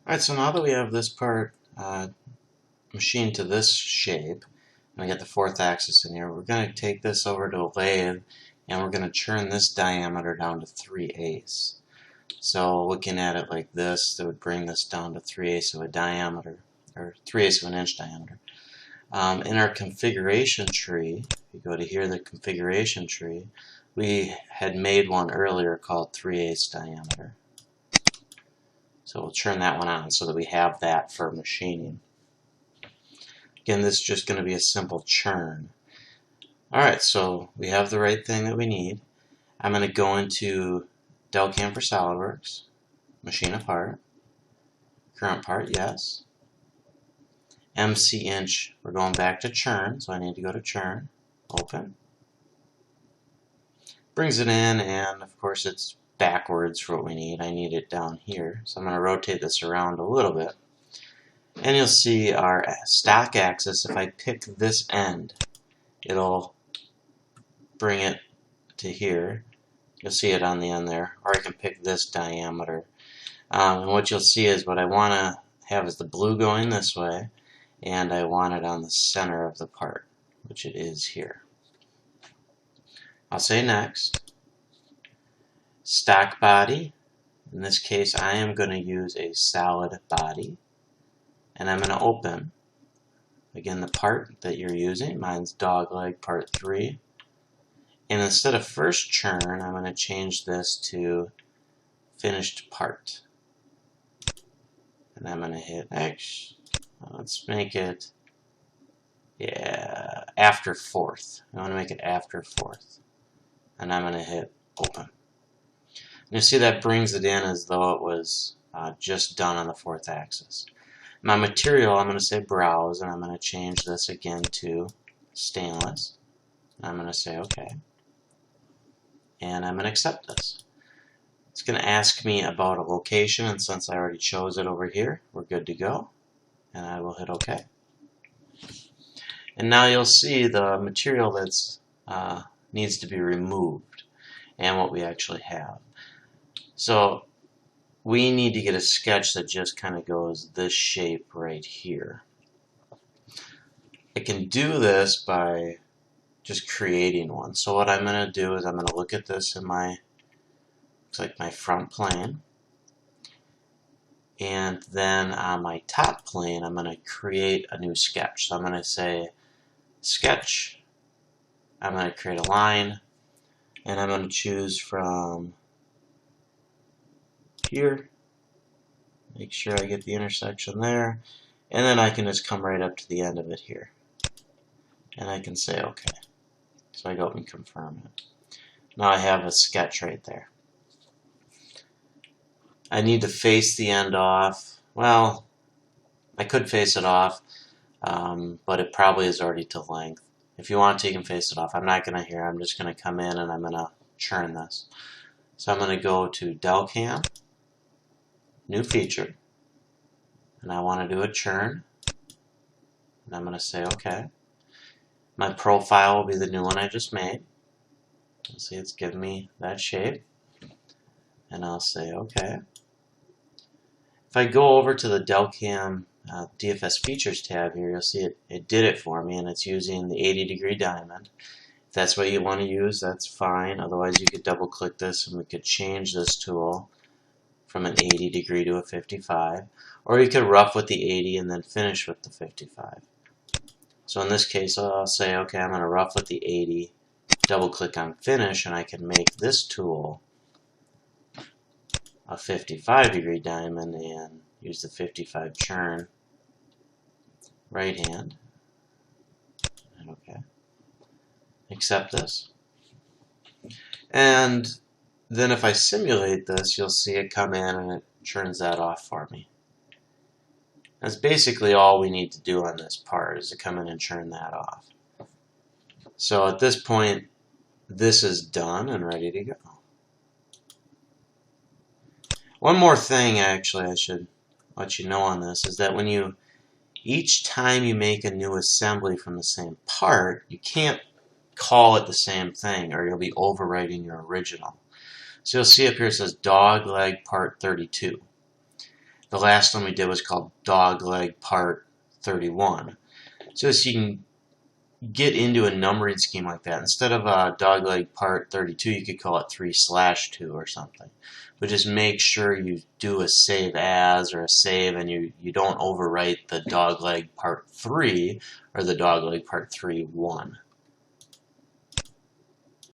Alright, so now that we have this part machined to this shape, and we get the fourth axis in here, we're going to take this over to a lathe and we're going to churn this diameter down to 3/8. So looking at it like this, that would bring this down to 3/8 of a diameter, or 3/8 of an inch diameter. In our configuration tree, if you go to here, the configuration tree, we had made one earlier called 3/8 diameter. So we'll turn that one on so that we have that for machining. Again, this is just going to be a simple churn. Alright, so we have the right thing that we need. I'm going to go into Delcam for SolidWorks, machine a part, current part, yes. MC inch, we're going back to churn, so I need to go to churn, open. Brings it in, and of course it's backwards for what we need. I need it down here, so I'm going to rotate this around a little bit. And you'll see our stock axis, if I pick this end, it'll bring it to here. You'll see it on the end there, or I can pick this diameter. And what you'll see is what I want to have is the blue going this way, and I want it on the center of the part, which it is here. I'll say next. Stock body. In this case, I am going to use a solid body. And I'm going to open, again, the part that you're using. Mine's dogleg part 3. And instead of first churn, I'm going to change this to finished part. And I'm going to hit X. Let's make it, after fourth. I want to make it after fourth. And I'm going to hit open. And you see that brings it in as though it was just done on the fourth axis. My material, I'm going to say browse, and I'm going to change this again to stainless. I'm going to say OK. And I'm going to accept this. It's going to ask me about a location, and since I already chose it over here, we're good to go. And I will hit OK. And now you'll see the material that's needs to be removed and what we actually have. So we need to get a sketch that just kind of goes this shape right here. I can do this by just creating one. So what I'm going to do is I'm going to look at this in my, looks like my front plane. And then on my top plane, I'm going to create a new sketch. So I'm going to say sketch. I'm going to create a line. And I'm going to choose from here. Make sure I get the intersection there. And then I can just come right up to the end of it here. And I can say OK. So I go up and confirm it. Now I have a sketch right there. I need to face the end off. Well, I could face it off, but it probably is already to length. If you want to, you can face it off. I'm not going to here. I'm just going to come in and I'm going to churn this. So I'm going to go to Delcam, new feature, and I want to do a churn. And I'm going to say OK. My profile will be the new one I just made. You see it's giving me that shape. And I'll say OK. If I go over to the Delcam DFS Features tab here, you'll see it did it for me, and it's using the 80-degree diamond. If that's what you want to use, that's fine. Otherwise, you could double-click this, and we could change this tool from an 80-degree to a 55. Or you could rough with the 80 and then finish with the 55. So in this case, I'll say, OK, I'm going to rough with the 80, double-click on Finish, and I can make this tool a 55-degree diamond and use the 55 churn right hand. And OK. Accept this. And then if I simulate this, you'll see it come in and it churns that off for me. That's basically all we need to do on this part, is to come in and churn that off. So at this point, this is done and ready to go. One more thing, actually, I should let you know on this, is that when each time you make a new assembly from the same part, you can't call it the same thing or you'll be overwriting your original. So you'll see up here it says dog leg part 32. The last one we did was called Dogleg Part 31. So as you can get into a numbering scheme like that, instead of Dogleg Part 32, you could call it 3/2 or something. But just make sure you do a save as or a save, and you don't overwrite the Dogleg Part 3 or the Dogleg Part 3 1.